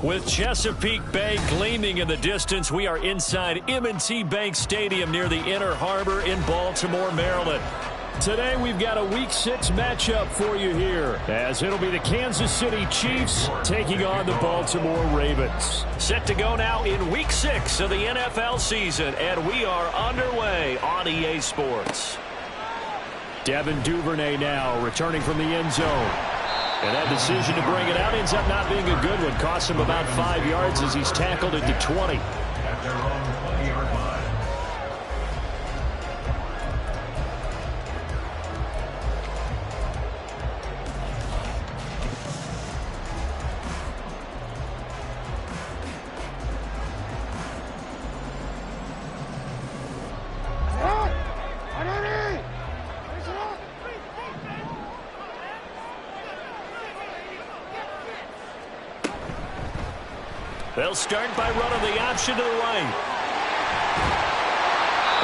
With Chesapeake Bay gleaming in the distance, we are inside M&T Bank Stadium near the Inner Harbor in Baltimore, Maryland. Today we've got a Week 6 matchup for you here, as it'll be the Kansas City Chiefs taking on the Baltimore Ravens. Set to go now in Week 6 of the NFL season, and we are underway on EA Sports. Devin Duvernay now returning from the end zone. And that decision to bring it out ends up not being a good one. Costs him about 5 yards as he's tackled at the 20. At their own 20-yard line. They'll start by running the option to the right.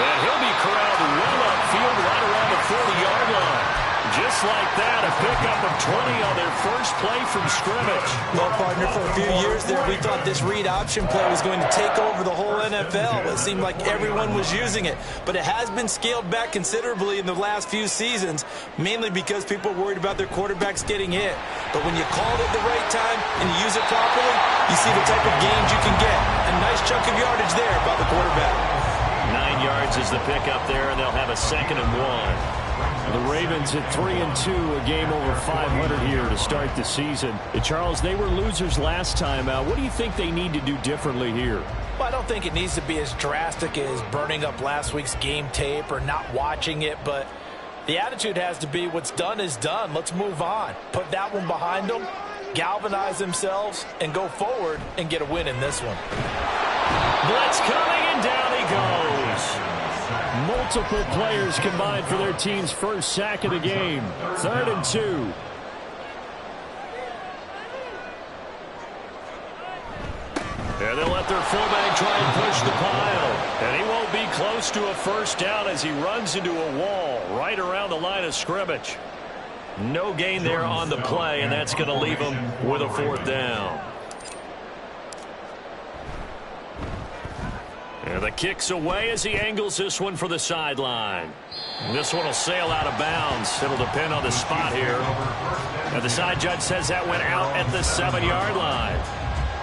And he'll be corralled well upfield right around the 40-yard line. Just like that, a pickup of 20 on their first play from scrimmage. Well, partner, for a few years there, we thought this read option play was going to take over the whole NFL. It seemed like everyone was using it. But it has been scaled back considerably in the last few seasons, mainly because people are worried about their quarterbacks getting hit. But when you call it at the right time and you use it properly, you see the type of gains you can get. A nice chunk of yardage there by the quarterback. 9 yards is the pickup there, and they'll have a 2nd and 1. The Ravens at 3-2, a game over 500 here to start the season. Charles, they were losers last time out. What do you think they need to do differently here? Well, I don't think it needs to be as drastic as burning up last week's game tape or not watching it, but the attitude has to be what's done is done. Let's move on. Put that one behind them, galvanize themselves, and go forward and get a win in this one. Blitz coming, and down he goes. Multiple players combined for their team's first sack of the game. 3rd and 2. And they'll let their fullback try and push the pile. And he won't be close to a first down as he runs into a wall right around the line of scrimmage. No gain there on the play, and that's going to leave him with a 4th down. And the kick's away as he angles this one for the sideline. This one will sail out of bounds. It'll depend on the spot here. And the side judge says that went out at the 7-yard line.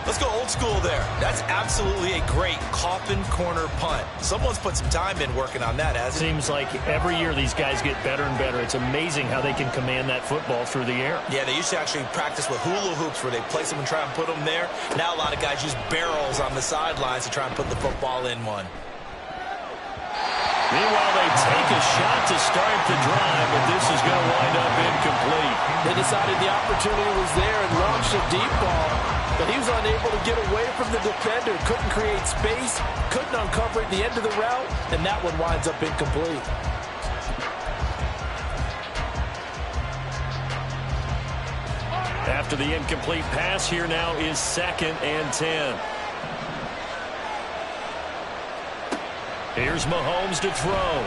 Let's go old school there. That's absolutely a great coffin corner punt. Someone's put some time in working on that, hasn't it? Seems like every year these guys get better and better. It's amazing how they can command that football through the air. Yeah, they used to actually practice with hula hoops where they place them and try and put them there. Now a lot of guys use barrels on the sidelines to try and put the football in one. Meanwhile, they take a shot to start the drive, but this is going to wind up incomplete. They decided the opportunity was there and launched a deep ball, but he was unable to get away from the defender, couldn't create space, couldn't uncover at the end of the route, and that one winds up incomplete. After the incomplete pass, here now is 2nd and 10. Here's Mahomes to throw.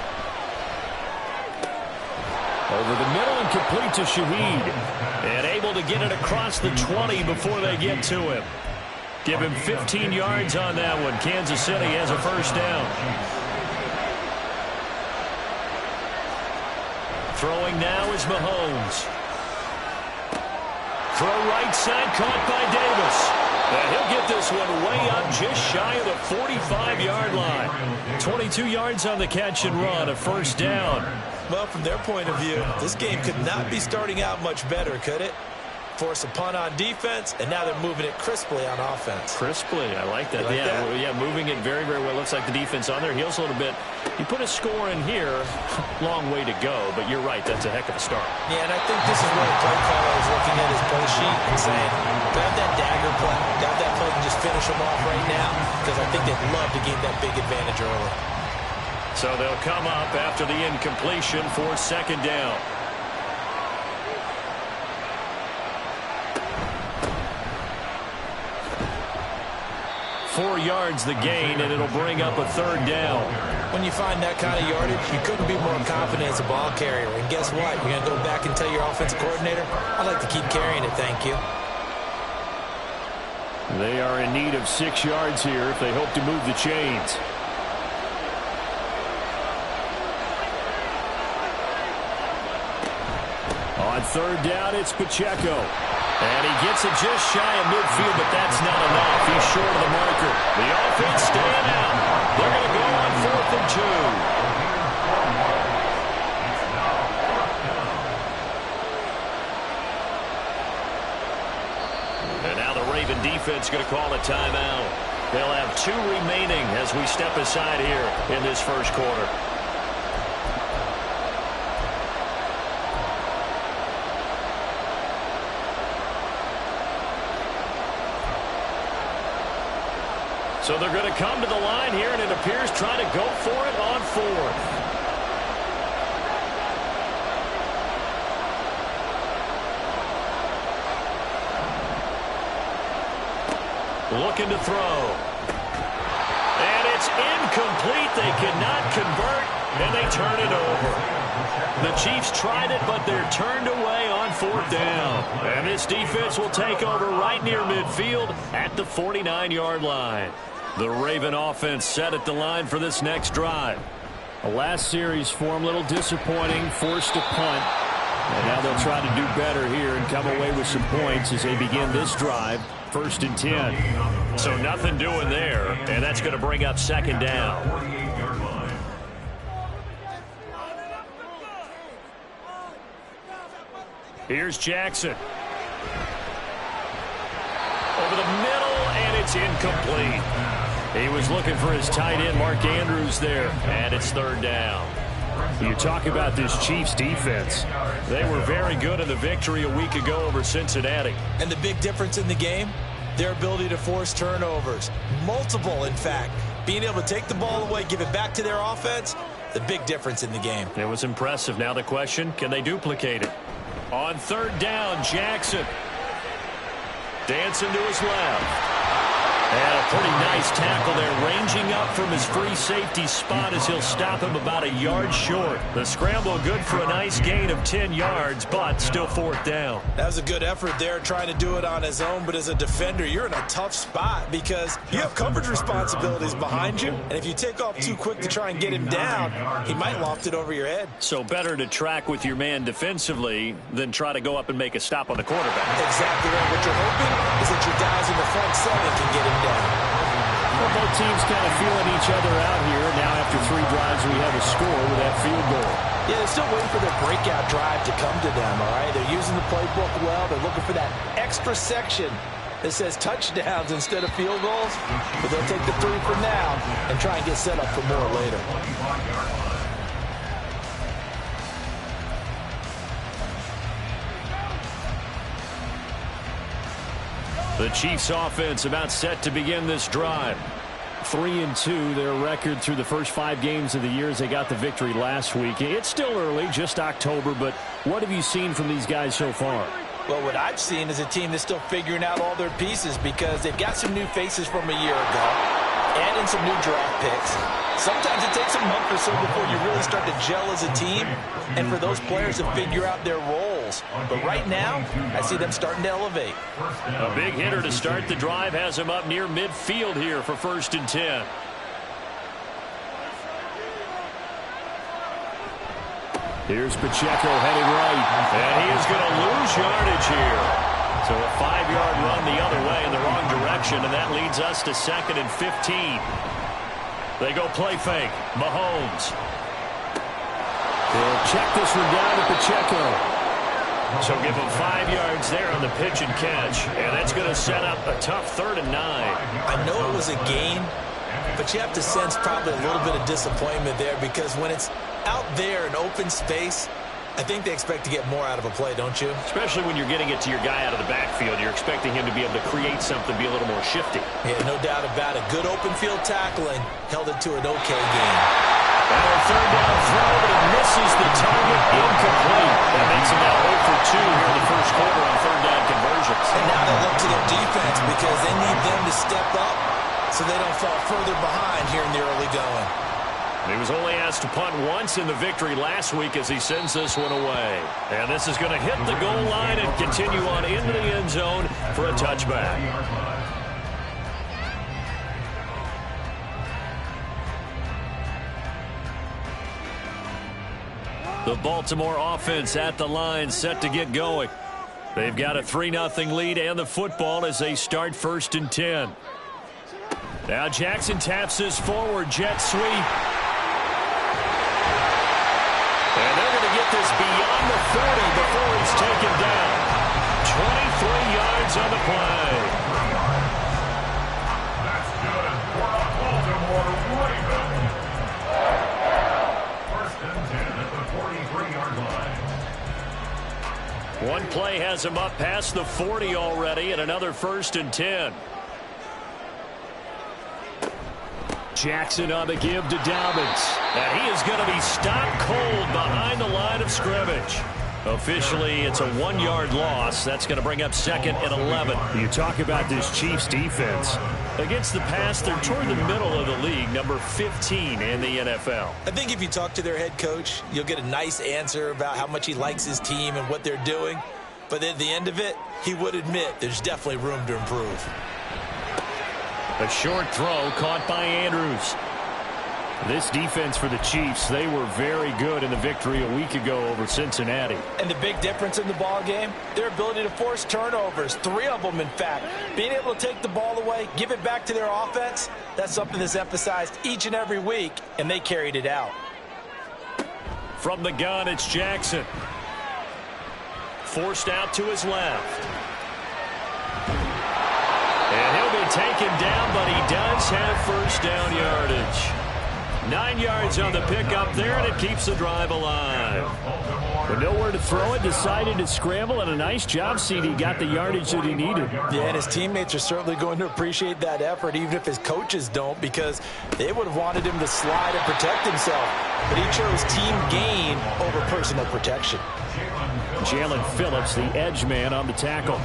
Over the middle and complete to Shaheed. And able to get it across the 20 before they get to him. Give him 15 yards on that one. Kansas City has a first down. Throwing now is Mahomes. Throw right side, caught by Davis. And he'll get this one way up just shy of the 45-yard line. 22 yards on the catch and run, a first down. Well, from their point of view, this game could not be starting out much better, could it? Force a punt on defense, and now they're moving it crisply on offense. Crisply, I like that. Like that? Yeah, moving it very, very well. Looks like the defense on their heels a little bit. You put a score in here, long way to go, but you're right, that's a heck of a start. Yeah, and I think this is where the play caller is looking at his play sheet and saying, grab that dagger play, grab that play and just finish them off right now, because I think they'd love to gain that big advantage early. So they'll come up after the incompletion for 2nd down. 4 yards the gain, and it'll bring up a 3rd down. When you find that kind of yardage, you couldn't be more confident as a ball carrier. And guess what? You're going to go back and tell your offensive coordinator, I'd like to keep carrying it, thank you. They are in need of 6 yards here if they hope to move the chains. On third down, it's Pacheco. And he gets it just shy of midfield, but that's not enough. He's short of the marker. The offense staying out. They're going to go on 4th and 2. And now the Raven defense going to call a timeout. They'll have 2 remaining as we step aside here in this first quarter. So they're going to come to the line here, and it appears trying to go for it on 4th. Looking to throw. And it's incomplete. They cannot convert, and they turn it over. The Chiefs tried it, but they're turned away on 4th down. And this defense will take over right near midfield at the 49-yard line. The Raven offense set at the line for this next drive. The last series for them, a little disappointing, forced a punt. And now they'll try to do better here and come away with some points as they begin this drive, 1st and 10. So nothing doing there, and that's going to bring up 2nd down. Here's Jackson. Over the middle, and it's incomplete. He was looking for his tight end, Mark Andrews, there, and it's 3rd down. You talk about this Chiefs defense. They were very good in the victory a week ago over Cincinnati. And the big difference in the game, their ability to force turnovers. Multiple, in fact. Being able to take the ball away, give it back to their offense, the big difference in the game. It was impressive. Now the question, can they duplicate it? On 3rd down, Jackson. Dancing to his left. And a pretty nice tackle there, ranging up from his free safety spot as he'll stop him about a yard short. The scramble good for a nice gain of 10 yards, but still 4th down. That was a good effort there, trying to do it on his own, but as a defender, you're in a tough spot because you have coverage responsibilities behind you, and if you take off too quick to try and get him down, he might loft it over your head. So better to track with your man defensively than try to go up and make a stop on the quarterback. Exactly right. What you're hoping is that your guys in the front 7 can get him down. Well, both teams kind of feeling each other out here. Now after 3 drives, we have a score with that field goal. Yeah, they're still waiting for their breakout drive to come to them, all right? They're using the playbook well. They're looking for that extra section that says touchdowns instead of field goals. But they'll take the 3 for now and try and get set up for more later. The Chiefs offense about set to begin this drive. 3-2, their record through the first 5 games of the year as they got the victory last week. It's still early, just October, but what have you seen from these guys so far? Well, what I've seen is a team that's still figuring out all their pieces because they've got some new faces from a year ago, adding some new draft picks. Sometimes it takes a month or so before you really start to gel as a team and for those players to figure out their roles. But right now, I see them starting to elevate. A big hitter to start the drive has him up near midfield here for 1st and 10. Here's Pacheco heading right, and he is going to lose yardage here. So a 5-yard run the other way in the wrong direction, and that leads us to 2nd and 15. They go play fake. Mahomes. They'll check this one down to Pacheco. So give him 5 yards there on the pitch and catch, and that's going to set up a tough 3rd and 9. I know it was a gain, but you have to sense probably a little bit of disappointment there because when it's out there in open space, I think they expect to get more out of a play, don't you? Especially when you're getting it to your guy out of the backfield. You're expecting him to be able to create something, be a little more shifty. Yeah, no doubt about it. Good open field tackling held it to an okay game. And a 3rd down throw, but it misses the target, incomplete. That makes him now 0 for 2 here in the first quarter on 3rd down conversions. And now they look to their defense because they need them to step up so they don't fall further behind here in the early going. He was only asked to punt once in the victory last week as he sends this one away. And this is going to hit the goal line and continue on into the end zone for a touchback. The Baltimore offense at the line, set to get going. They've got a 3-0 lead and the football as they start 1st and 10. Now Jackson taps this forward, jet sweep. And they're going to get this beyond the 40 before he's taken down. 23 yards on the play. That's good for a Baltimore Raven. 1st and 10 at the 43-yard line. One play has him up past the 40 already, and another 1st and 10. Jackson on the give to Dobbins. And he is going to be stopped cold behind the line of scrimmage. Officially, it's a 1-yard loss. That's going to bring up 2nd and 11. You talk about this Chiefs defense. Against the pass, they're toward the middle of the league, number 15 in the NFL. I think if you talk to their head coach, you'll get a nice answer about how much he likes his team and what they're doing. But at the end of it, he would admit there's definitely room to improve. A short throw caught by Andrews. This defense for the Chiefs, they were very good in the victory a week ago over Cincinnati. And the big difference in the ball game, their ability to force turnovers, 3 of them in fact. Being able to take the ball away, give it back to their offense, that's something that's emphasized each and every week, and they carried it out. From the gun, it's Jackson. Forced out to his left. And he'll be taken down, but he does have 1st down yardage. 9 yards on the pickup there, and it keeps the drive alive. With nowhere to throw it, decided to scramble, and a nice job, CD. Got the yardage that he needed. Yeah, and his teammates are certainly going to appreciate that effort, even if his coaches don't, because they would have wanted him to slide and protect himself. But he chose team gain over personal protection. Jalen Phillips, the edge man on the tackle.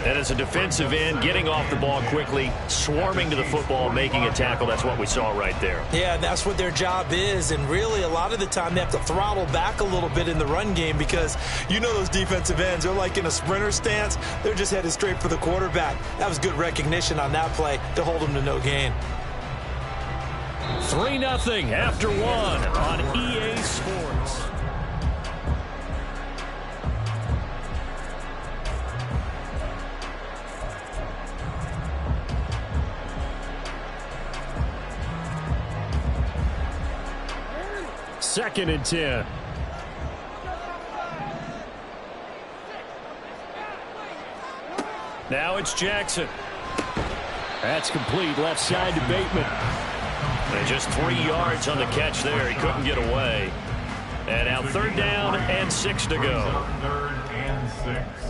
And as a defensive end, getting off the ball quickly, swarming to the football, making a tackle, that's what we saw right there. Yeah, that's what their job is, and really a lot of the time they have to throttle back a little bit in the run game because you know those defensive ends, they're like in a sprinter stance. They're just headed straight for the quarterback. That was good recognition on that play to hold them to no gain. 3-0 after 1 on EA Sports. Second and 10. Now it's Jackson. That's complete. Left side to Bateman. And just 3 yards on the catch there. He couldn't get away. And now 3rd down and 6 to go. 3rd and 6.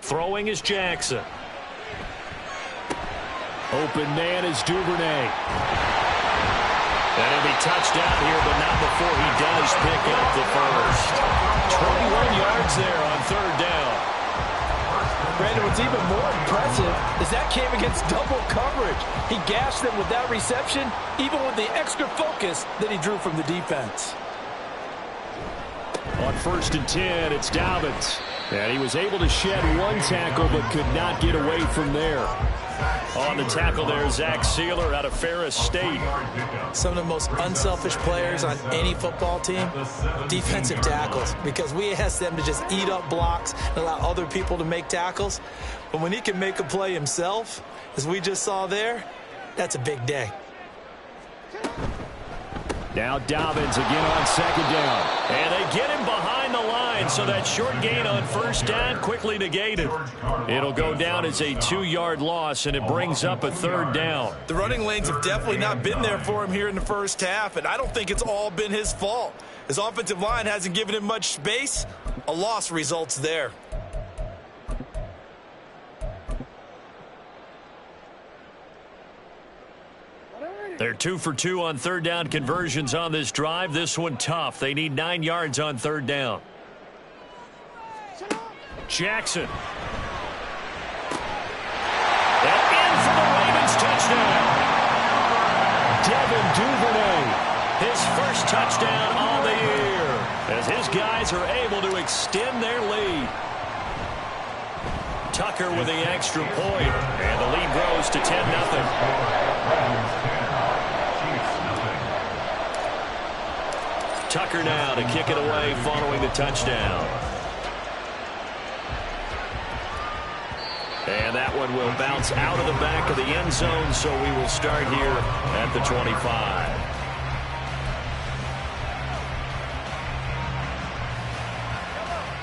Throwing is Jackson. Open man is Duvernay. And he'll be touched out here, but not before he does pick up the first. 21 yards there on 3rd down. Brandon, what's even more impressive is that came against double coverage. He gashed them with that reception, even with the extra focus that he drew from the defense. On 1st and 10, it's Dobbins. And he was able to shed 1 tackle, but could not get away from there. On the tackle there, Zach Sealer out of Ferris State. Some of the most unselfish players on any football team, defensive tackles, because we ask them to just eat up blocks and allow other people to make tackles. But when he can make a play himself, as we just saw there, that's a big day. Now Dobbins again on 2nd down. And they get him behind the line, so that short gain on 1st down quickly negated. It'll go down as a 2-yard loss, and it brings up a 3rd down. The running lanes have definitely not been there for him here in the first half, and I don't think it's all been his fault. His offensive line hasn't given him much space. A loss results there. They're 2 for 2 on 3rd down conversions on this drive. This one tough. They need 9 yards on 3rd down. Jackson. And in for the Ravens touchdown. Devin Duvernay. His first touchdown on the year. as his guys are able to extend their lead. Tucker with the extra point, and the lead grows to 10-0. Tucker now to kick it away following the touchdown. And that one will bounce out of the back of the end zone, so we will start here at the 25.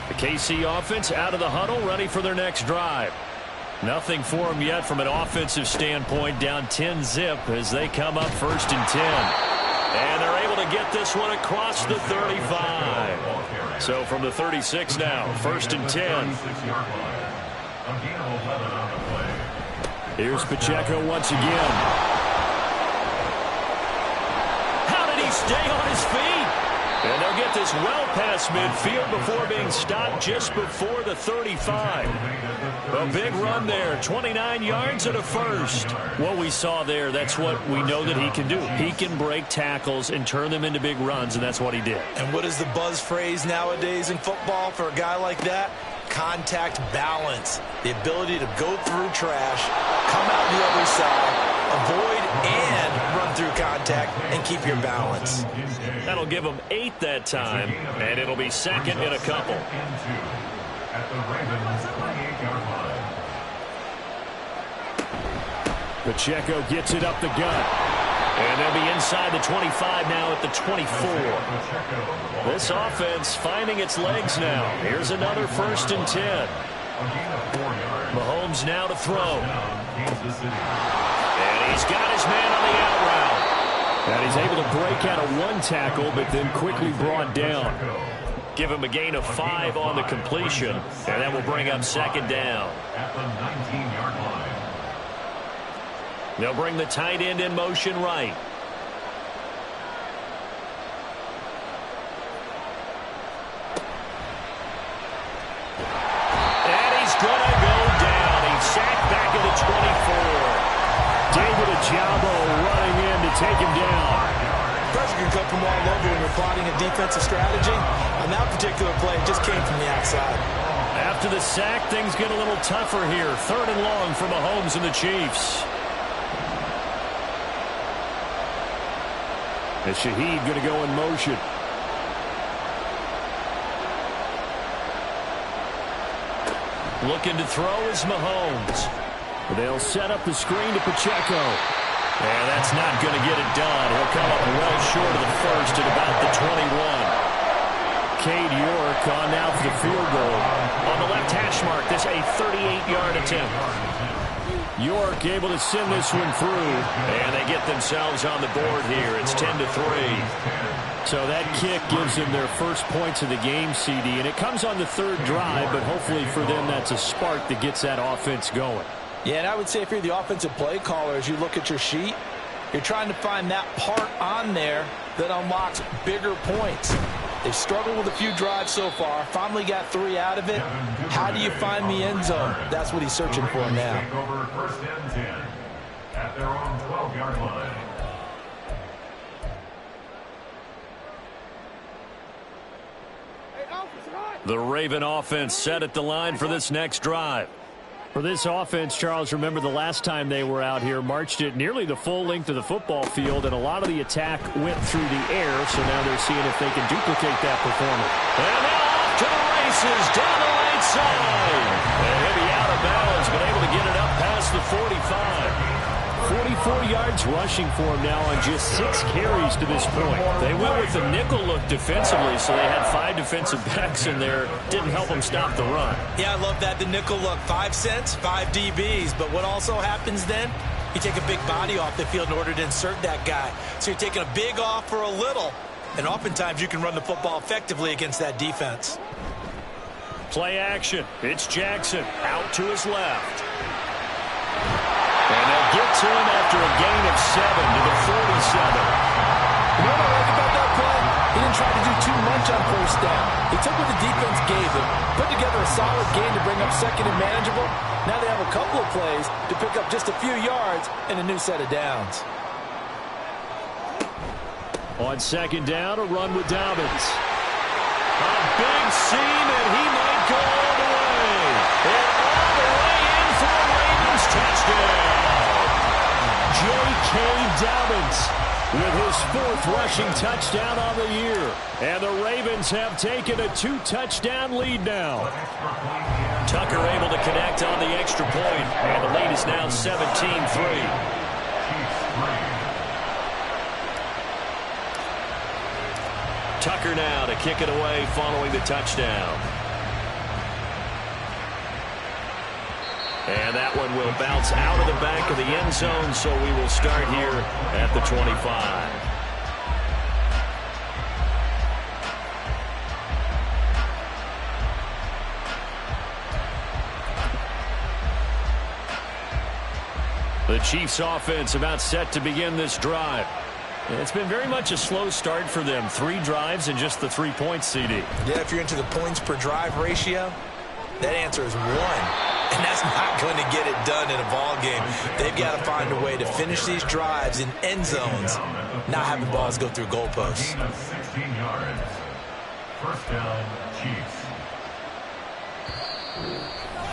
The KC offense out of the huddle, ready for their next drive. Nothing for them yet from an offensive standpoint, down 10-zip as they come up 1st and 10. And they're able to get this one across the 35. So from the 36 now, 1st and 10. Here's Pacheco once again. How did he stay on his feet? And they'll get this well past midfield before being stopped just before the 35. A big run there, 29 yards and a first. What we saw there, that's what we know that he can do. He can break tackles and turn them into big runs, and that's what he did. And what is the buzz phrase nowadays in football for a guy like that? Contact balance. The ability to go through trash, come out the other side, avoid and run through contact, and keep your balance. That'll give him 8 that time, and it'll be 2nd and a couple. Pacheco gets it up the gut. And they'll be inside the 25 now at the 24. This offense finding its legs now. Here's another 1st and 10. Mahomes now to throw. And he's got his man on the out route. And he's able to break out of one tackle, but then quickly brought down. Give him a gain of 5 on the completion, and that will bring up 2nd down. They'll bring the tight end in motion right. And he's going to go down. He's sacked back at the 24. David Ojabo running in to take him down. Pressure can come from all over when you're plotting a defensive strategy. On that particular play, it just came from the outside. After the sack, things get a little tougher here. 3rd and long for Mahomes and the Chiefs. And Shaheed going to go in motion. Looking to throw is Mahomes. They'll set up the screen to Pacheco. And that's not going to get it done. He'll come up well short of the first at about the 21. Cade York on now for the field goal. On the left hash mark, this a 38-yard attempt. York able to send this one through, and they get themselves on the board here. It's 10-3. So that kick gives them their first points of the game, CD, and it comes on the 3rd drive, but hopefully for them that's a spark that gets that offense going. Yeah, and I would say if you're the offensive play caller, as you look at your sheet, you're trying to find that part on there that unlocks bigger points. They've struggled with a few drives so far. Finally got 3 out of it. How do you find the end zone? That's what he's searching for now. Over 1st and 10 at their own 12-yard line. The Raven offense set at the line for this next drive. For this offense, Charles, remember the last time they were out here, marched it nearly the full length of the football field, and a lot of the attack went through the air, so now they're seeing if they can duplicate that performance. And now off to the races, down the right side. And he'll be out of bounds, but able to get it up past the 45. 44 yards rushing for him now on just 6 carries to this point. They went with the nickel look defensively, so they had 5 defensive backs in there. Didn't help them stop the run. Yeah, I love that, the nickel look. 5 cents, 5 DBs. But what also happens then? You take a big body off the field in order to insert that guy. So you're taking a big off for a little. And oftentimes you can run the football effectively against that defense. Play action. It's Jackson out to his left. And they'll get to him after a gain of 7 to the 47. You know what I like about that play? He didn't try to do too much on 1st down. He took what the defense gave him, put together a solid gain to bring up 2nd and manageable. Now they have a couple of plays to pick up just a few yards and a new set of downs. On 2nd down, a run with Dobbins. A big seam, and he might go all the way. And all the way in for a Ravens touchdown. J.K. Dobbins with his 4th rushing touchdown on the year. And the Ravens have taken a 2-touchdown lead now. Tucker able to connect on the extra point, and the lead is now 17-3. Tucker now to kick it away following the touchdown. And that one will bounce out of the back of the end zone, so we will start here at the 25. The Chiefs offense about set to begin this drive. It's been very much a slow start for them. 3 drives and just the 3 points, CD. Yeah, if you're into the points per drive ratio, that answer is 1. And that's not going to get it done in a ball game. They've got to find a way to finish these drives in end zones, not having balls go through goalposts. 16 yards. First down, Chiefs.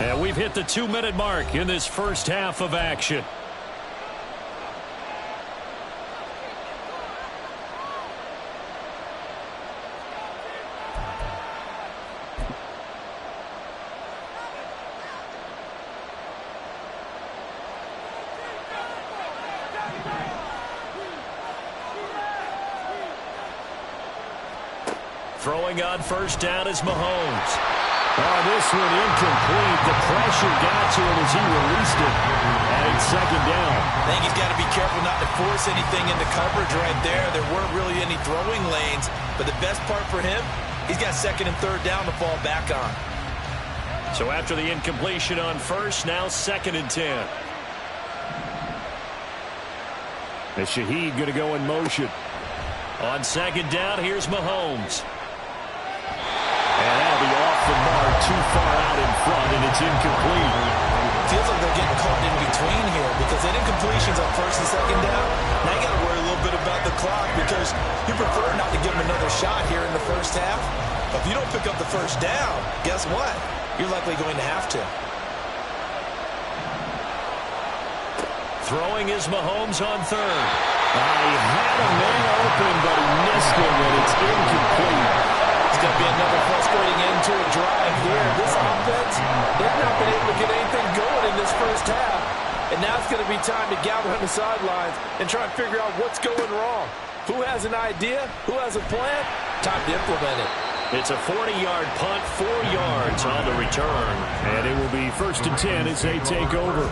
And we've hit the 2-minute mark in this first half of action. Throwing on first down is Mahomes. Oh, this one incomplete. The pressure got to him as he released it. And it's second down. I think he's got to be careful not to force anything into coverage right there. There weren't really any throwing lanes. But the best part for him, he's got 2nd and 3rd down to fall back on. So after the incompletion on first, now 2nd and 10. And Shaheed going to go in motion. On second down, here's Mahomes. And that'll be off the mark, too far out in front, and it's incomplete. Feels like they're getting caught in between here because that incompletion's on first and second down. Now you got to worry a little bit about the clock because you prefer not to give them another shot here in the first half. But if you don't pick up the first down, guess what? You're likely going to have to. Throwing is Mahomes on 3rd. He had a man open, but he missed him, and it's incomplete. It's going to be another frustrating end to a drive here. This offense, they've not been able to get anything going in this first half. And now it's going to be time to gather on the sidelines and try and figure out what's going wrong. Who has an idea? Who has a plan? Time to implement it. It's a 40-yard punt, 4 yards on the return. And it will be 1st and 10 as they take over.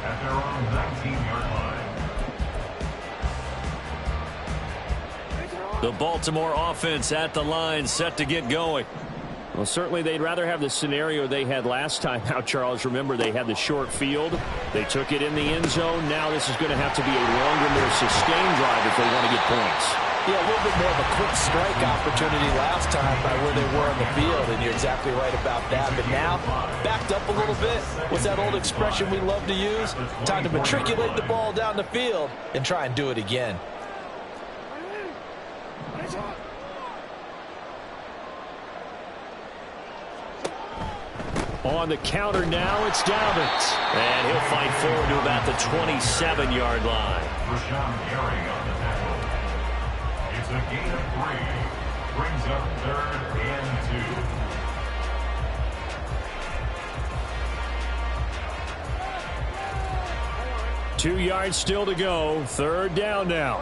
At their own 19-yard line. The Baltimore offense at the line, set to get going. Well, certainly they'd rather have the scenario they had last time out, Charles. Remember, they had the short field. They took it in the end zone. Now this is going to have to be a longer, more sustained drive if they want to get points. Yeah, a little bit more of a quick strike opportunity last time by where they were on the field, and you're exactly right about that. But now, backed up a little bit. What's that old expression we love to use? Time to matriculate the ball down the field and try and do it again. On the counter now, it's Dobbins. And he'll fight forward to about the 27-yard line. Rashawn Gary on the tackle. It's a gain of 3. Brings up 3rd and 2. 2 yards still to go. 3rd down now.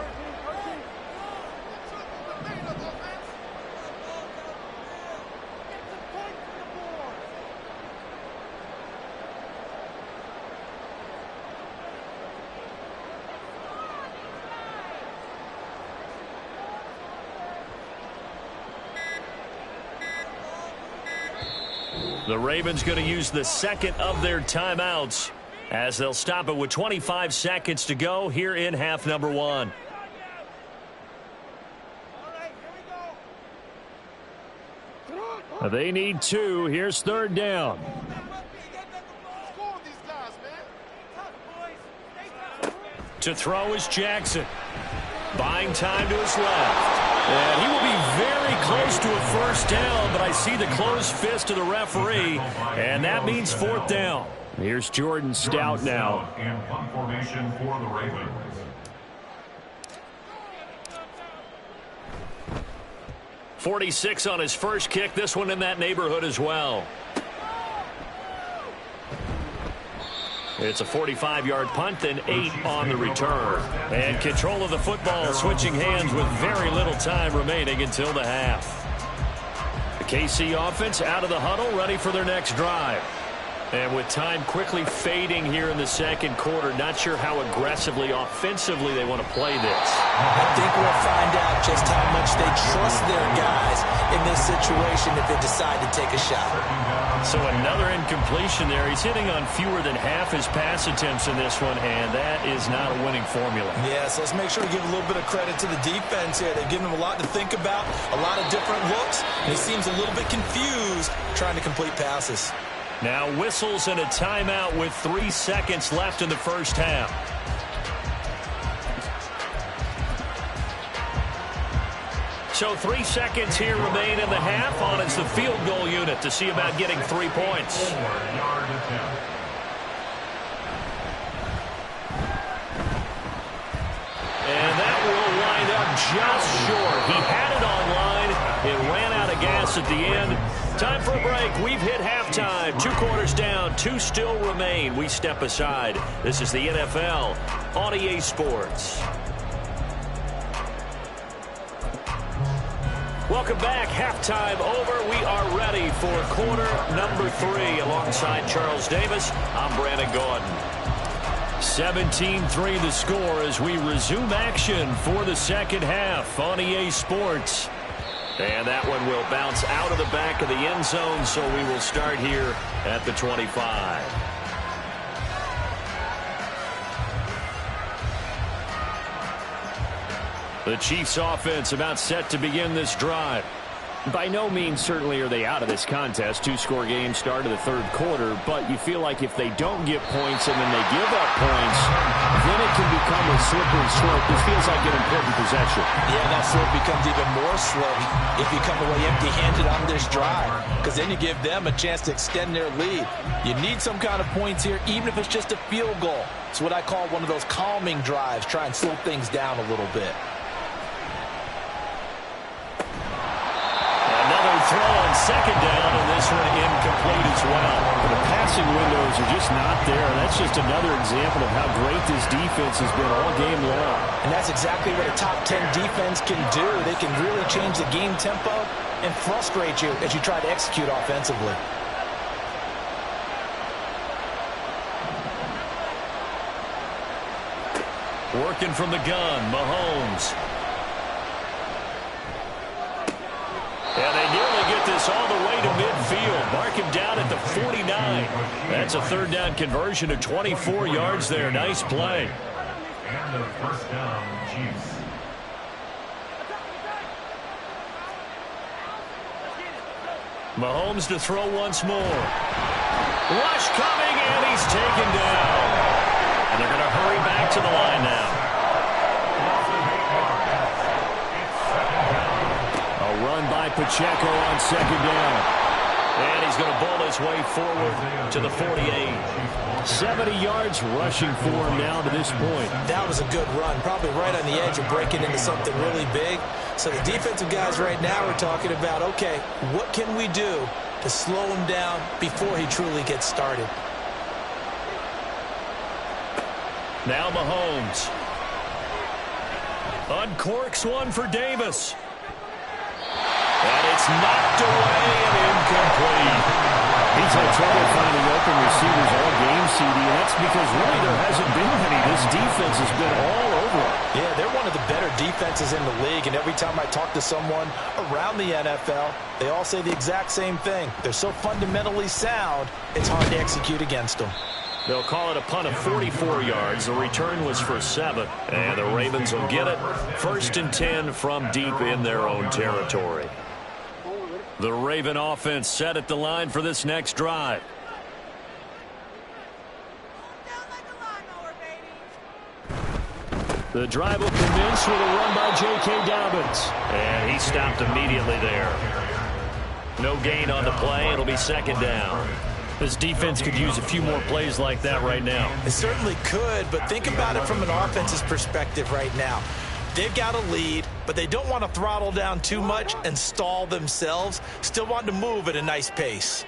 The Ravens going to use the 2nd of their timeouts as they'll stop it with 25 seconds to go here in half number 1. They need 2. Here's 3rd down. To throw is Jackson. Buying time to his left. And he will be very close to a first down, but I see the closed fist of the referee, and that means fourth down. Here's Jordan Stout now. In punt formation for the Ravens. .46 on his first kick. This one in that neighborhood as well. It's a 45-yard punt, then 8 on the return. And control of the football switching hands with very little time remaining until the half. The KC offense out of the huddle, ready for their next drive. And with time quickly fading here in the second quarter, not sure how aggressively, offensively they want to play this. I think we'll find out just how much they trust their guys in this situation if they decide to take a shot. So another incompletion there. He's hitting on fewer than half his pass attempts in this one, and that is not a winning formula. Yeah, so let's make sure we give a little bit of credit to the defense here. They've given him a lot to think about, a lot of different looks, and he seems a little bit confused trying to complete passes. Now whistles and a timeout with 3 seconds left in the first half. So 3 seconds here remain in the half. On is the field goal unit to see about getting 3 points. And that will wind up just short. He had it on line. It ran out of gas at the end. Time for a break. We've hit halftime. 2 quarters down. 2 still remain. We step aside. This is the NFL on EA Sports. Welcome back. Halftime over. We are ready for quarter number 3. Alongside Charles Davis, I'm Brandon Gordon. 17-3 the score as we resume action for the second half on EA Sports. And that one will bounce out of the back of the end zone, so we will start here at the 25. The Chiefs offense about set to begin this drive. By no means certainly are they out of this contest. 2-score game start of the third quarter, but you feel like if they don't get points and then they give up points, then it can become a slippery slope. This feels like an important possession. Yeah, that slope becomes even more slope if you come away empty-handed on this drive, because then you give them a chance to extend their lead. You need some kind of points here, even if it's just a field goal. It's what I call one of those calming drives. Try and slow things down a little bit. Throw on second down, and this one incomplete as well. But the passing windows are just not there. That's just another example of how great this defense has been all game long. And that's exactly what a top 10 defense can do. They can really change the game tempo and frustrate you as you try to execute offensively. Working from the gun, Mahomes. And they nearly get this all the way to midfield. Mark him down at the 49. That's a third down conversion of 24 yards there. Nice play. And the first down, Chiefs. Mahomes to throw once more. Rush coming, and he's taken down. And they're going to hurry back to the line now. Run by Pacheco on second down. And he's going to bowl his way forward to the 48. 70 yards rushing for him now to this point. That was a good run, probably right on the edge of breaking into something really big. So the defensive guys right now are talking about, okay, what can we do to slow him down before he truly gets started? Now Mahomes. Uncorks one for Davis. And it's knocked away and incomplete. He's had trouble finding open receivers all game, CD, and that's because really there hasn't been any. This defense has been all over it. Yeah, they're one of the better defenses in the league, and every time I talk to someone around the NFL, they all say the exact same thing. They're so fundamentally sound, it's hard to execute against them. They'll call it a punt of 44 yards. The return was for 7. And the Ravens will get it. 1st and 10 from deep in their own territory. The Raven offense set at the line for this next drive. The drive will commence with a run by J.K. Dobbins. And he stopped immediately there. No gain on the play. It'll be second down. This defense could use a few more plays like that right now. It certainly could, but think about it from an offense's perspective right now. They've got a lead, but they don't want to throttle down too much and stall themselves. Still want to move at a nice pace.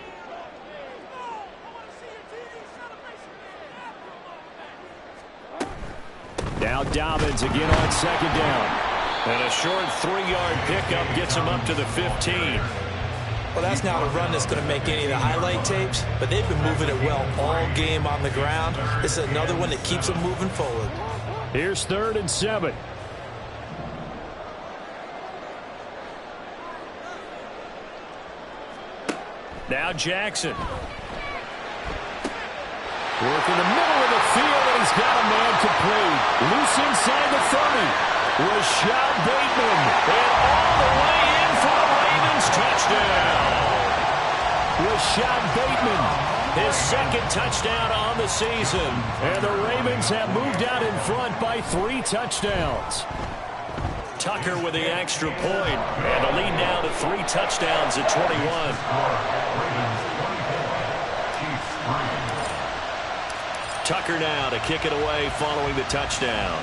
Now Dobbins again on second down. And a short 3-yard pickup gets him up to the 15. Well, that's not a run that's going to make any of the highlight tapes, but they've been moving it well all game on the ground. This is another one that keeps them moving forward. Here's 3rd and 7. Now Jackson. Work in the middle of the field, and he's got a man complete. Loose inside the 30. Rashad Bateman. And all the way in for the Ravens touchdown. Rashad Bateman, his 2nd touchdown on the season. And the Ravens have moved out in front by 3 touchdowns. Tucker with the extra point. And the lead now to 3 touchdowns at 21. Tucker now to kick it away following the touchdown.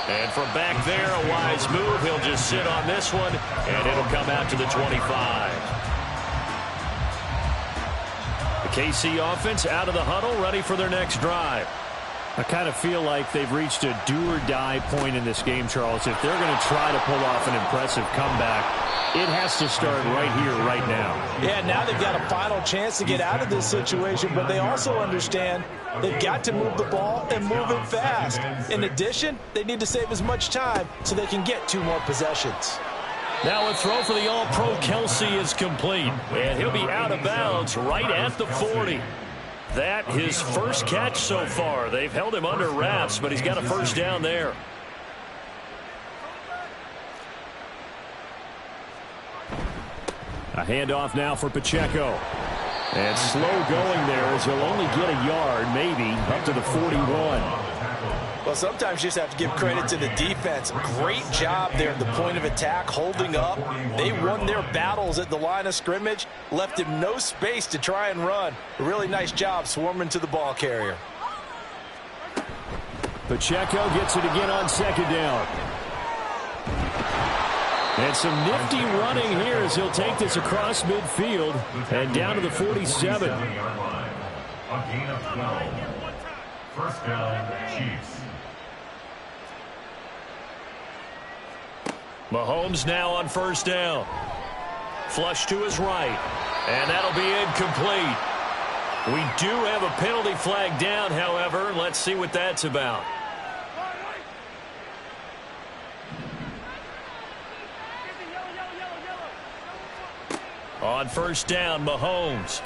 And from back there, a wise move. He'll just sit on this one, and it'll come out to the 25. The KC offense out of the huddle, ready for their next drive. I kind of feel like they've reached a do-or-die point in this game, Charles. If they're going to try to pull off an impressive comeback, it has to start right here, right now. Yeah, now they've got a final chance to get out of this situation, but they also understand they've got to move the ball and move it fast. In addition, they need to save as much time so they can get 2 more possessions. Now a throw for the All-Pro Kelsey is complete, and he'll be out of bounds right at the 40. That his first catch so far. They've held him under wraps, but he's got a first down there. A handoff now for Pacheco. And slow going there as he'll only get a yard, maybe, up to the 41. Well, sometimes you just have to give credit to the defense. Great job there at the point of attack, holding up. They won their battles at the line of scrimmage, left him no space to try and run. A really nice job swarming to the ball carrier. Pacheco gets it again on second down. And some nifty running here as he'll take this across midfield and down to the 47. A gain of 12. First down, Chiefs. Mahomes now on first down. Flush to his right. And that'll be incomplete. We do have a penalty flag down, however. Let's see what that's about. On first down, Mahomes.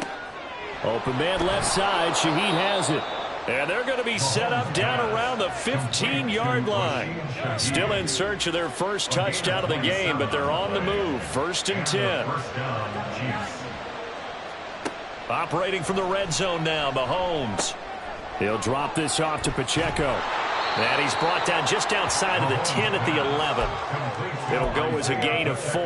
Open man left side. Shaheed has it. And they're going to be set up down around the 15-yard line. Still in search of their first touchdown of the game, but they're on the move. 1st and 10. Operating from the red zone now, Mahomes. He'll drop this off to Pacheco. And he's brought down just outside of the 10 at the 11. It'll go as a gain of 4,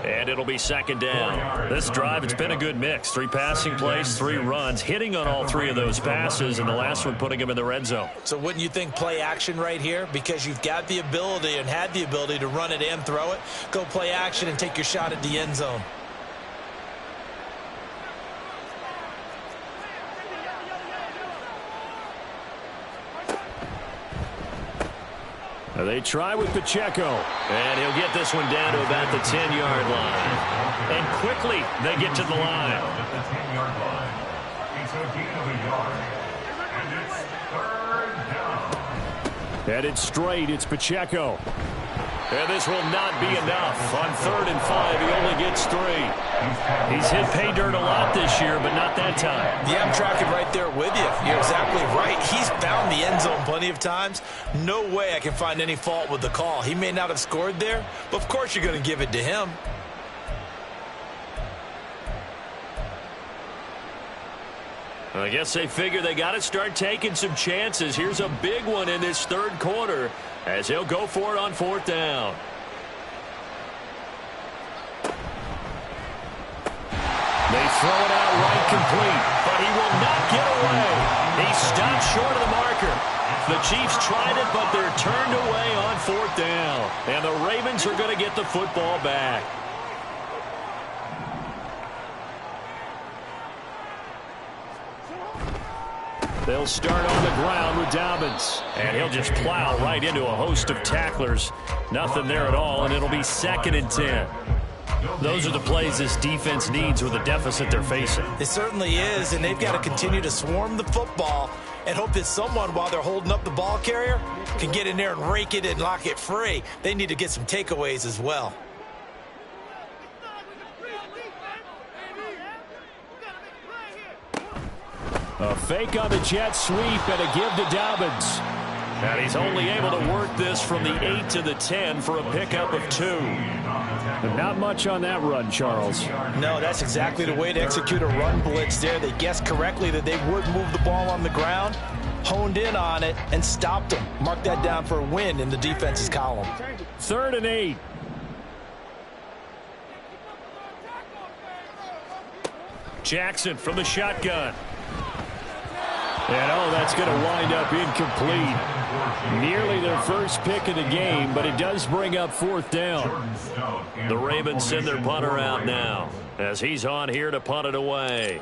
and it'll be second down. This drive, it's been a good mix. 3 passing plays, 3 runs, hitting on all 3 of those passes, and the last one putting him in the red zone. So wouldn't you think play action right here? Because you've got the ability and had the ability to run it and throw it. Go play action and take your shot at the end zone. They try with Pacheco. And he'll get this one down to about the 10-yard line. And quickly, they get to the line. The 10-yard line. It's a gain of a yard. And it's 3rd down. Headed straight, it's Pacheco. And this will not be enough. On 3rd and 5, he only gets 3. He's hit pay dirt a lot this year, but not that time. Yeah, I'm tracking right there with you. You're exactly right. He's found the end zone plenty of times. No way I can find any fault with the call. He may not have scored there, but of course you're going to give it to him. I guess they figure they got to start taking some chances. Here's a big one in this third quarter as he'll go for it on fourth down. They throw it out right complete, but he will not get away. He stopped short of the marker. The Chiefs tried it, but they're turned away on fourth down. And the Ravens are going to get the football back. They'll start on the ground with Dobbins. And he'll just plow right into a host of tacklers. Nothing there at all, and it'll be 2nd and 10. Those are the plays this defense needs with the deficit they're facing. It certainly is, and they've got to continue to swarm the football and hope that someone, while they're holding up the ball carrier, can get in there and rake it and lock it free. They need to get some takeaways as well. A fake on the jet sweep and a give to Dobbins. And he's only able to work this from the 8 to the 10 for a pickup of 2. But not much on that run, Charles. No, that's exactly the way to execute a run blitz there. They guessed correctly that they would move the ball on the ground, honed in on it, and stopped them. Mark that down for a win in the defense's column. 3rd and 8. Jackson from the shotgun. And, oh, that's going to wind up incomplete. Nearly their first pick of the game, but it does bring up fourth down. The Ravens send their punter out now as he's on here to punt it away.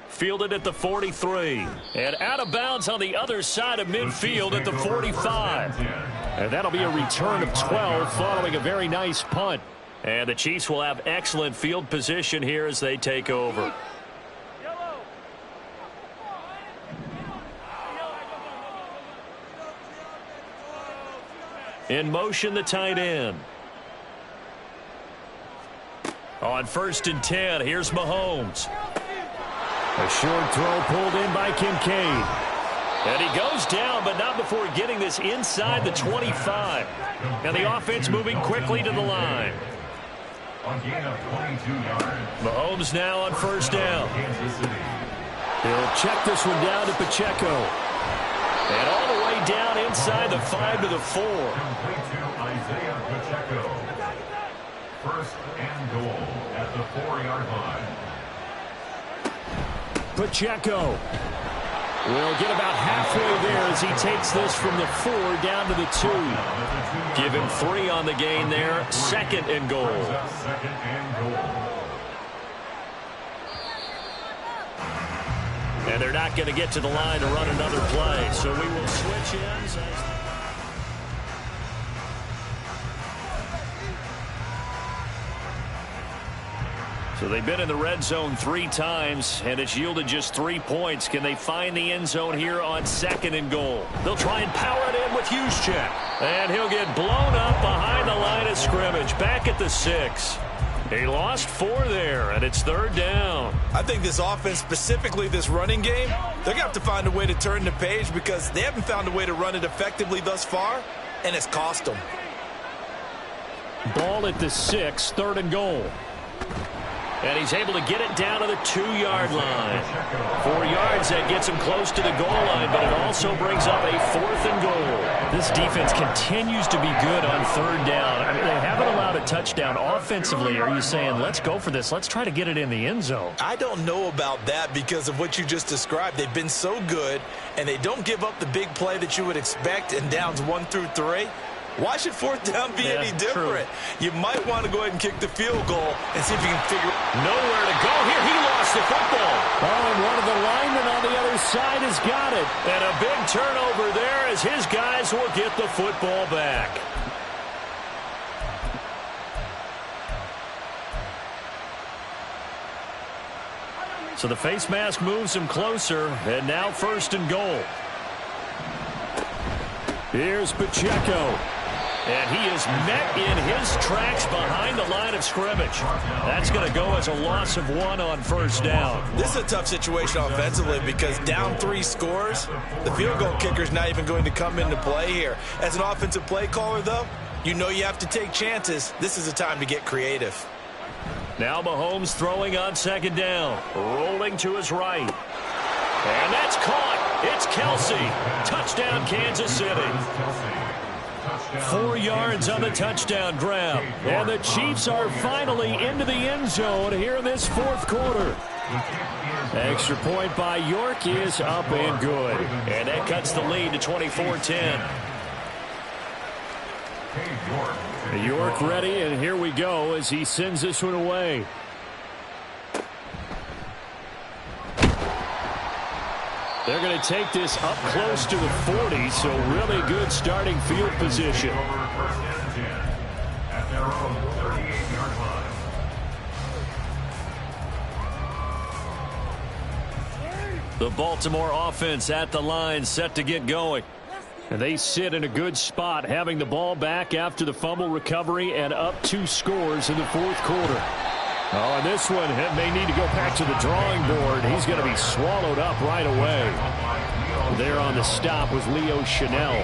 Fielded at the 43. And out of bounds on the other side of midfield at the 45. And that'll be a return of 12 following a very nice punt. And the Chiefs will have excellent field position here as they take over. In motion, the tight end. On 1st and 10, here's Mahomes. A short throw pulled in by Kincaid. And he goes down, but not before getting this inside the 25. And the offense moving quickly to the line. Mahomes now on 1st down. He'll check this one down to Pacheco. And all the way down inside the 5 to the 4. First and goal at the 4-yard line. Pacheco will get about halfway there as he takes this from the 4 down to the 2. Give him 3 on the gain there. 2nd and goal. And they're not going to get to the line to run another play. So we will switch ends. So they've been in the red zone 3 times, and it's yielded just 3 points. Can they find the end zone here on 2nd and goal? They'll try and power it in with Juszczyk. And he'll get blown up behind the line of scrimmage, back at the 6. He lost 4 there, and it's 3rd down. I think this offense, specifically this running game, they're going to have to find a way to turn the page because they haven't found a way to run it effectively thus far, and it's cost them. Ball at the 6, 3rd and goal. And he's able to get it down to the 2-yard line. 4 yards, that gets him close to the goal line, but it also brings up a 4th and goal. This defense continues to be good on 3rd down. I mean, they haven't allowed a touchdown offensively. Are you saying, let's go for this, let's try to get it in the end zone? I don't know about that because of what you just described. They've been so good, and they don't give up the big play that you would expect in downs 1 through 3. Why should 4th down be any different? True. You might want to go ahead and kick the field goal and see if you can figure nowhere to go here. He lost the football. Oh, and one of the linemen on the other side has got it. And a big turnover there as his guys will get the football back. So the face mask moves him closer, and now 1st and goal. Here's Pacheco. And he is met in his tracks behind the line of scrimmage. That's going to go as a loss of 1 on 1st down. This is a tough situation offensively because down 3 scores, the field goal kicker's not even going to come into play here. As an offensive play caller, though, You know you have to take chances. This is a time to get creative. Now Mahomes throwing on second down. Rolling to his right. And that's caught. It's Kelsey. Touchdown, Kansas City. 4 yards on the touchdown grab. And the Chiefs are finally into the end zone here in this fourth quarter. Extra point by York is up and good. And that cuts the lead to 24-10. York ready, and here we go as he sends this one away. They're going to take this up close to the 40, so really good starting field position. At their own 38-yard line. The Baltimore offense at the line, set to get going. And they sit in a good spot, having the ball back after the fumble recovery and up 2 scores in the fourth quarter. Oh, and this one may need to go back to the drawing board. He's going to be swallowed up right away. There on the stop was Leo Chanel.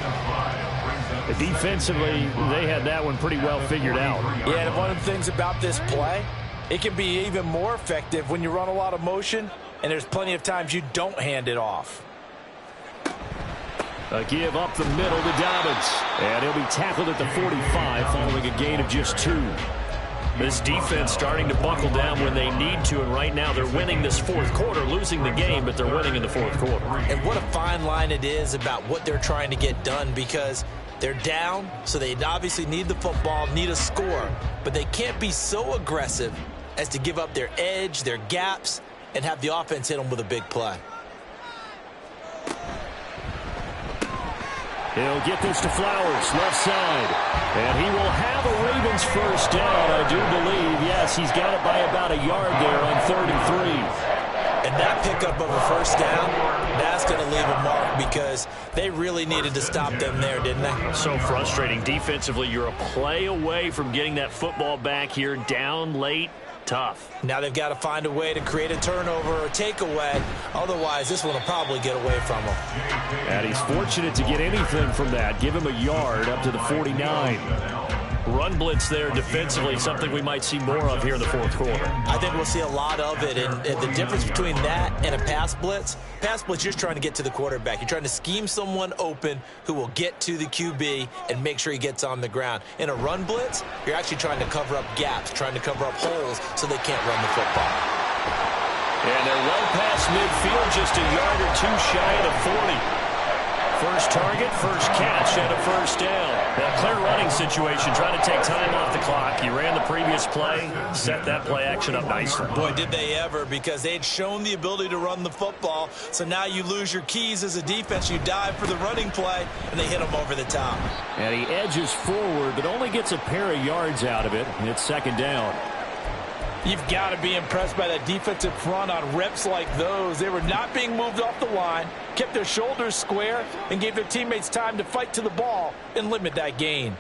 Defensively, they had that one pretty well figured out. Yeah, and one of the things about this play, it can be even more effective when you run a lot of motion, and there's plenty of times you don't hand it off. A give up the middle to Dobbins. And he'll be tackled at the 45 following a gain of just 2. This defense starting to buckle down when they need to, and right now they're winning this fourth quarter, losing the game, but they're winning in the fourth quarter. And what a fine line it is about what they're trying to get done, because they're down, so they obviously need the football, need a score, but they can't be so aggressive as to give up their edge, their gaps, and have the offense hit them with a big play. He'll get this to Flowers, left side. And he will have a Ravens first down, I do believe. Yes, he's got it by about a yard there on 3rd and 3. And that pickup of a first down, that's going to leave a mark because they really needed to stop them there, didn't they? So frustrating. Defensively, you're a play away from getting that football back here, down late. Tough. Now they've got to find a way to create a turnover or takeaway. Otherwise, this one will probably get away from him. And he's fortunate to get anything from that. Give him a yard up to the 49. Run blitz there defensively, something we might see more of here in the fourth quarter. I think we'll see a lot of it. And the difference between that and a pass blitz, you're just trying to get to the quarterback. You're trying to scheme someone open who will get to the QB and make sure he gets on the ground. In a run blitz, you're actually trying to cover up gaps, trying to cover up holes so they can't run the football. And they're well past midfield, just a yard or 2 shy of the 40. First target, first catch, and a first down. That clear running situation, trying to take time off the clock. You ran the previous play, set that play action up nicely. Boy, did they ever, because they had shown the ability to run the football. So now you lose your keys as a defense. You dive for the running play, and they hit them over the top. And he edges forward, but only gets a pair of yards out of it. And it's second down. You've got to be impressed by that defensive front on reps like those. They were not being moved off the line, kept their shoulders square, and gave their teammates time to fight to the ball and limit that gain.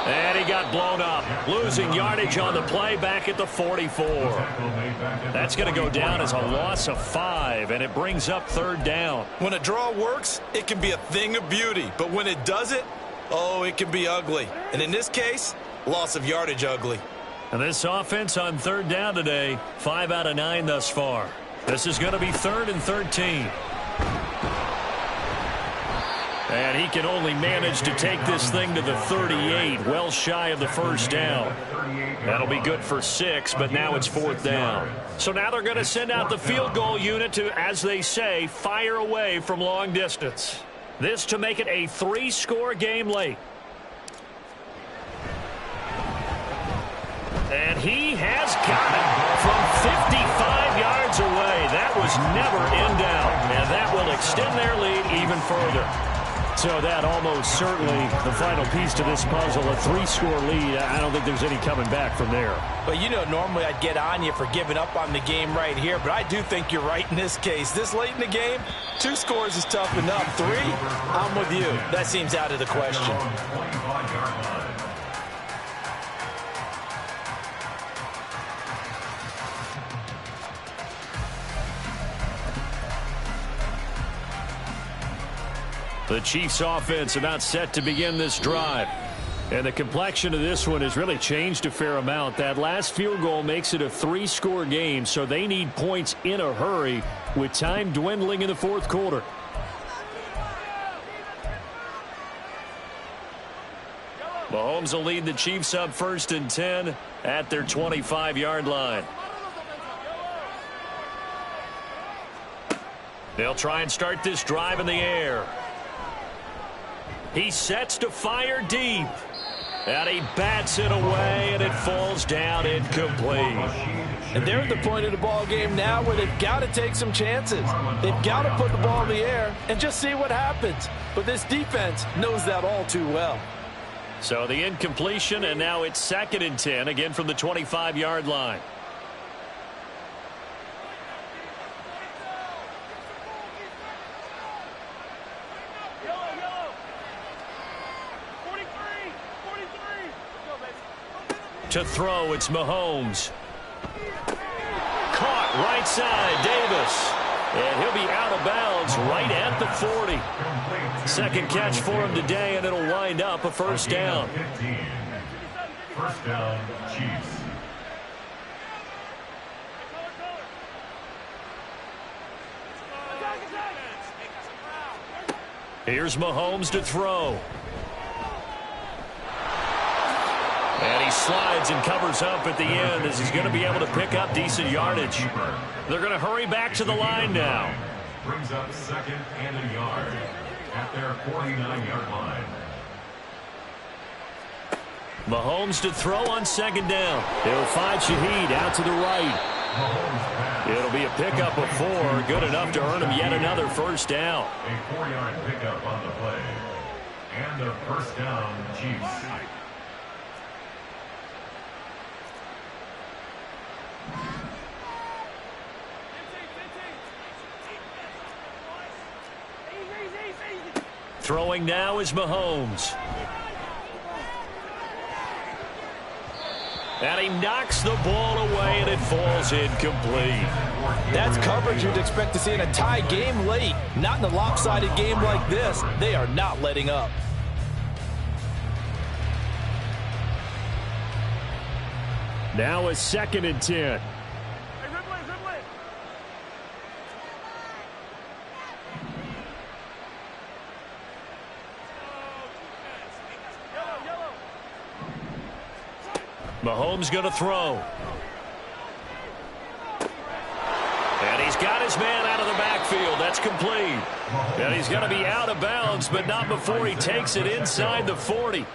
And he got blown up, losing yardage on the play back at the 44. That's going to go down as a loss of 5, and it brings up third down. When a draw works, it can be a thing of beauty. But when it doesn't, oh, it can be ugly. And in this case, loss of yardage ugly. And this offense on third down today, 5 out of 9 thus far. This is going to be 3rd and 13. And he can only manage to take this thing to the 38, well shy of the first down. That'll be good for 6, but now it's 4th down. So now they're going to send out the field goal unit to, as they say, fire away from long distance. This to make it a 3-score game late. And he has got it from 55 yards away. That was never in doubt, and that will extend their lead even further. So that almost certainly the final piece to this puzzle, a 3-score lead. I don't think there's any coming back from there. But you know, normally I'd get on you for giving up on the game right here, but I do think you're right in this case. This late in the game, 2 scores is tough enough. 3, I'm with you. That seems out of the question. The Chiefs offense about set to begin this drive. And the complexion of this one has really changed a fair amount. That last field goal makes it a 3-score game, so they need points in a hurry with time dwindling in the fourth quarter. Mahomes will lead the Chiefs up 1st and 10 at their 25-yard line. They'll try and start this drive in the air. He sets to fire deep. And he bats it away, and it falls down incomplete. And they're at the point of the ball game now where they've got to take some chances. They've got to put the ball in the air and just see what happens. But this defense knows that all too well. So the incompletion, and now it's 2nd and 10, again from the 25-yard line. To throw, it's Mahomes. Caught right side, Davis. And he'll be out of bounds right at the 40. Second catch for him today, and it'll wind up a first down. 15. First down, Chiefs. Here's Mahomes to throw. And he slides and covers up at the end as he's going to be able to pick up decent yardage. They're going to hurry back to the line now. Brings up 2nd and a yard at their 49-yard line. Mahomes to throw on 2nd down. He'll find Shaheed out to the right. It'll be a pickup of 4, good enough to earn him yet another first down. A 4-yard pickup on the play. And a first down, Chiefs. Throwing now is Mahomes. And he knocks the ball away, and it falls incomplete. That's coverage you'd expect to see in a tie game late. Not in a lopsided game like this. They are not letting up. Now a 2nd and 10. Mahomes going to throw. And he's got his man out of the backfield. That's complete. And he's going to be out of bounds, but not before he takes it inside the 40.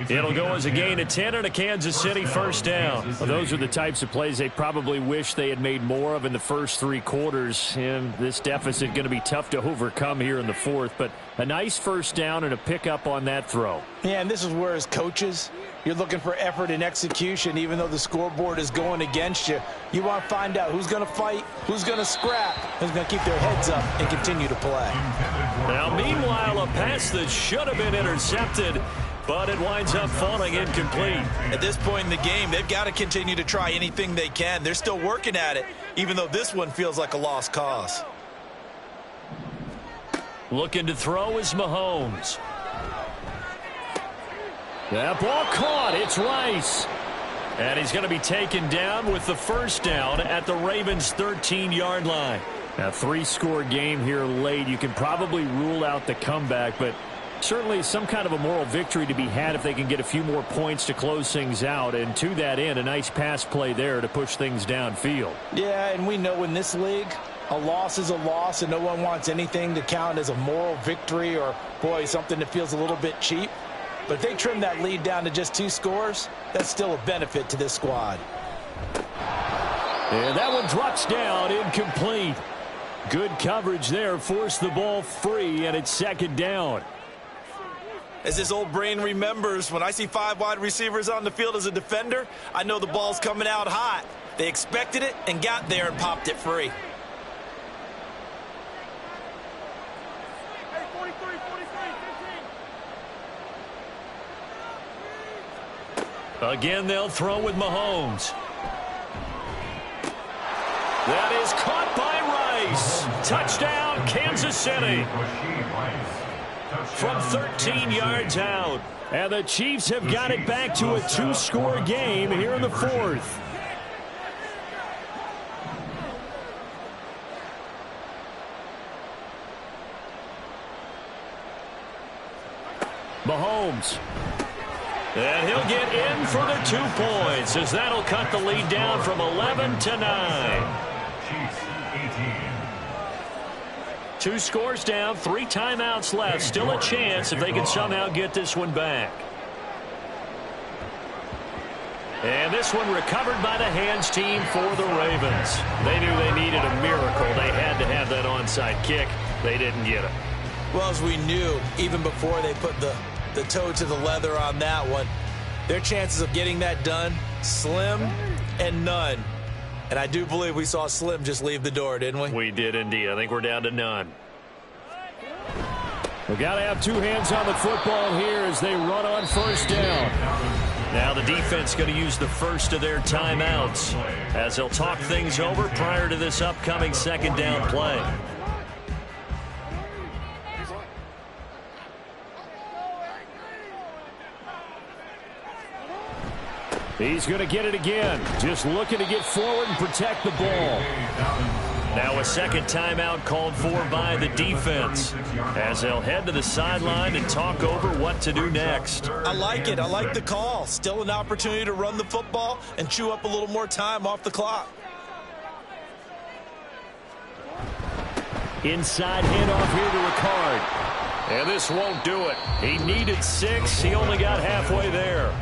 It'll go as a gain of 10 and a Kansas City first down. Well, those are the types of plays they probably wish they had made more of in the first 3 quarters. And this deficit going to be tough to overcome here in the fourth. But a nice first down and a pickup on that throw. Yeah, and this is where as coaches, you're looking for effort and execution. Even though the scoreboard is going against you, you want to find out who's going to fight, who's going to scrap, who's going to keep their heads up and continue to play. Now, meanwhile, a pass that should have been intercepted, but it winds up falling incomplete. At this point in the game, they've got to continue to try anything they can. They're still working at it, even though this one feels like a lost cause. Looking to throw is Mahomes. That ball caught. It's Rice. And he's going to be taken down with the first down at the Ravens' 13-yard line. Now, 3-score game here late. You can probably rule out the comeback, but certainly some kind of a moral victory to be had if they can get a few more points to close things out. And to that end, a nice pass play there to push things downfield. Yeah, and we know in this league, a loss is a loss, and no one wants anything to count as a moral victory or, boy, something that feels a little bit cheap. But if they trim that lead down to just 2 scores, that's still a benefit to this squad. And that one drops down, incomplete. Good coverage there, forced the ball free, and it's 2nd down. As this old brain remembers, when I see 5 wide receivers on the field as a defender, I know the ball's coming out hot. They expected it and got there and popped it free. Again, they'll throw with Mahomes. That is caught by Rice. Touchdown, Kansas City. from 13 yards out. And the Chiefs have got it back to a 2-score game here in the fourth. Mahomes. And he'll get in for the 2 points as that'll cut the lead down from 11 to 9. Chiefs 18. 2 scores down, 3 timeouts left. Still a chance if they can somehow get this one back. And this one recovered by the hands team for the Ravens. They knew they needed a miracle. They had to have that onside kick. They didn't get it. Well, as we knew, even before they put the toe to the leather on that one, their chances of getting that done, slim and none. And I do believe we saw Slim just leave the door, didn't we? We did indeed. I think we're down to none. We've got to have 2 hands on the football here as they run on first down. Now the defense going to use the first of their timeouts as they'll talk things over prior to this upcoming second down play. He's going to get it again. Just looking to get forward and protect the ball. Now a second timeout called for by the defense as they'll head to the sideline and talk over what to do next. I like it. I like the call. Still an opportunity to run the football and chew up a little more time off the clock. Inside handoff here to Ricard. And this won't do it. He needed 6. He only got halfway there.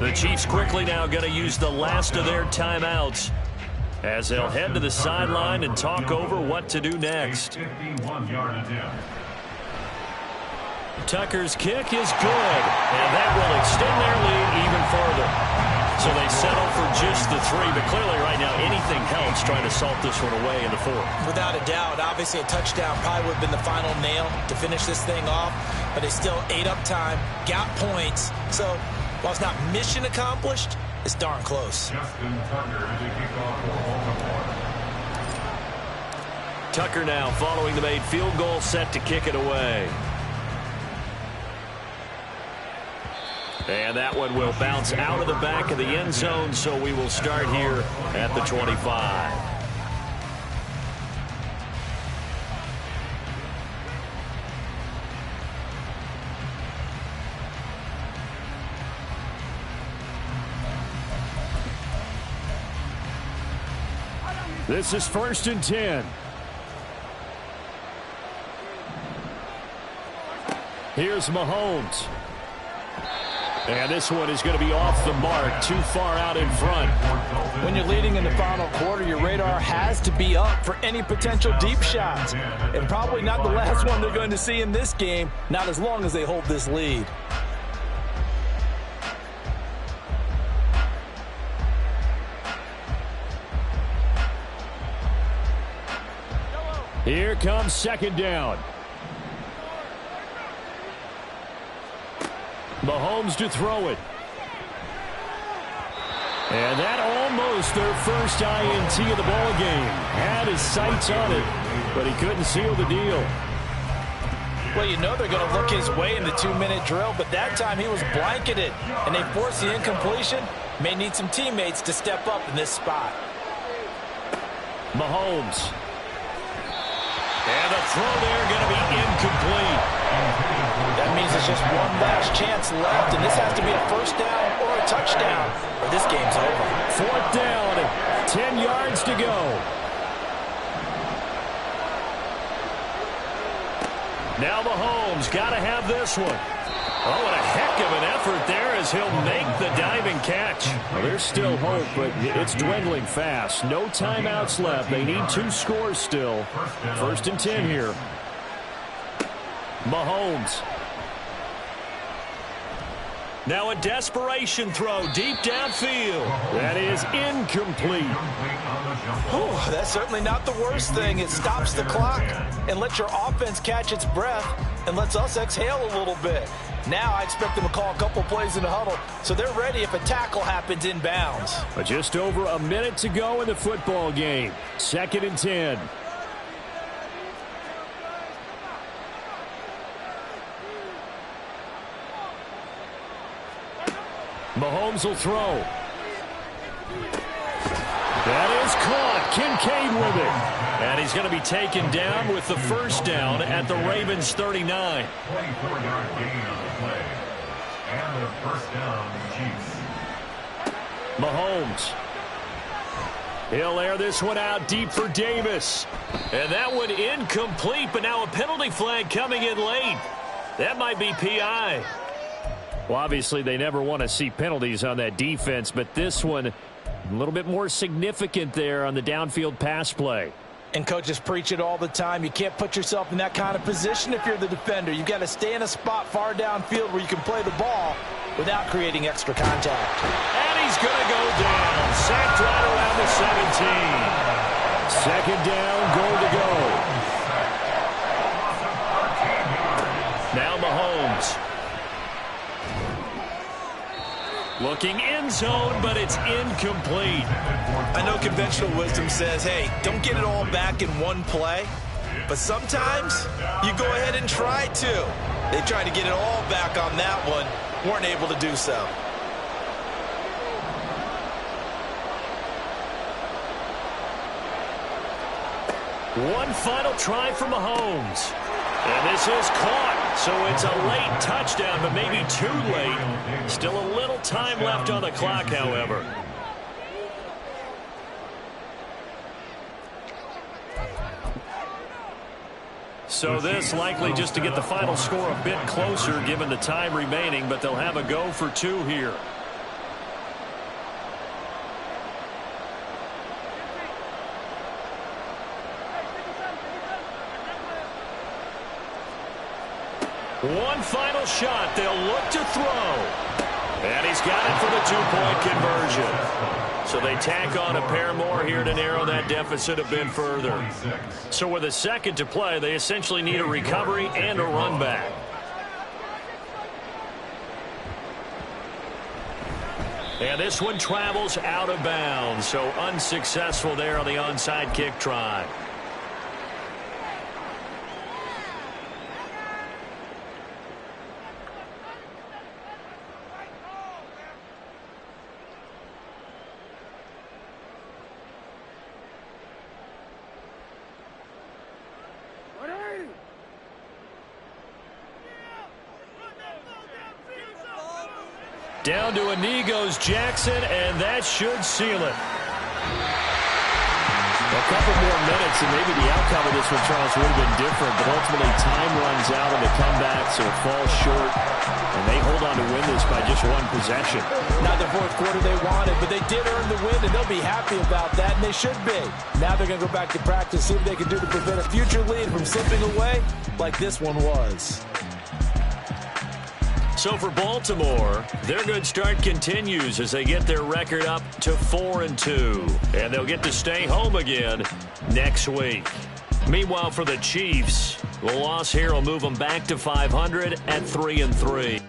The Chiefs quickly now going to use the last of their timeouts as they'll head to the sideline and talk over what to do next. 51-yard attempt. Tucker's kick is good, and that will extend their lead even further. So they settle for just the 3, but clearly right now anything helps trying to salt this one away in the fourth. Without a doubt, obviously a touchdown probably would have been the final nail to finish this thing off, but they still ate up time, got points, so while it's not mission accomplished, it's darn close. Justin Tucker to kick off for Baltimore. Tucker now following the made field goal, set to kick it away. And that one will bounce out of the back of the end zone, so we will start here at the 25. This is 1st and 10. Here's Mahomes. And this one is going to be off the mark, too far out in front. When you're leading in the final quarter, your radar has to be up for any potential deep shots. And probably not the last one they're going to see in this game, not as long as they hold this lead. Here comes second down. Mahomes to throw it. And that almost their first INT of the ball game. Had his sights on it, but he couldn't seal the deal. Well, you know they're going to look his way in the 2-minute drill, but that time he was blanketed, and they forced the incompletion. May need some teammates to step up in this spot. Mahomes. And the throw there going to be incomplete. That means it's just one last chance left, and this has to be a first down or a touchdown, or this game's over. 4th down, 10 yards to go. Now Mahomes got to have this one. Oh, and a heck of an effort there as he'll make the diving catch. Well, there's still hope, but it's dwindling fast. No timeouts left. They need 2 scores still. 1st and 10 here. Mahomes. Now a desperation throw deep downfield. That is incomplete. Oh, that's certainly not the worst thing. It stops the clock and lets your offense catch its breath and lets us exhale a little bit. Now I expect them to call a couple plays in the huddle so they're ready if a tackle happens inbounds. But just over a minute to go in the football game. 2nd and 10. Mahomes will throw. That is caught. Kincaid with it. And he's going to be taken down with the first down at the Ravens 39. 24-yard gain on the play. And the first down, Chiefs. Mahomes. He'll air this one out deep for Davis. And that one incomplete, but now a penalty flag coming in late. That might be PI. Well, obviously, they never want to see penalties on that defense, but this one a little bit more significant there on the downfield pass play. And coaches preach it all the time. You can't put yourself in that kind of position if you're the defender. You've got to stay in a spot far downfield where you can play the ball without creating extra contact. And he's going to go down. Sacked right around the 17. Second down, goal to go. Now Mahomes. Looking end zone, but it's incomplete. I know conventional wisdom says, hey, don't get it all back in one play. But sometimes you go ahead and try to. They tried to get it all back on that one. Weren't able to do so. One final try for Mahomes. And this is caught. So it's a late touchdown, but maybe too late. Still a little time left on the clock, however. So this likely just to get the final score a bit closer given the time remaining, but they'll have a go for two here. One final shot. They'll look to throw. And he's got it for the two-point conversion. So they tack on a pair more here to narrow that deficit a bit further. So with a second to play, they essentially need a recovery and a run back. And this one travels out of bounds. So unsuccessful there on the onside kick try. Down to a knee goes Jackson, and that should seal it. A couple more minutes, and maybe the outcome of this one, Charles, would have been different. But ultimately, time runs out on the comeback, so it falls short. And they hold on to win this by just one possession. Not the fourth quarter they wanted, but they did earn the win, and they'll be happy about that, and they should be. Now they're going to go back to practice, see what they can do to prevent a future lead from slipping away like this one was. So for Baltimore, their good start continues as they get their record up to 4-2. And they'll get to stay home again next week. Meanwhile, for the Chiefs, the loss here will move them back to 500 at 3-3.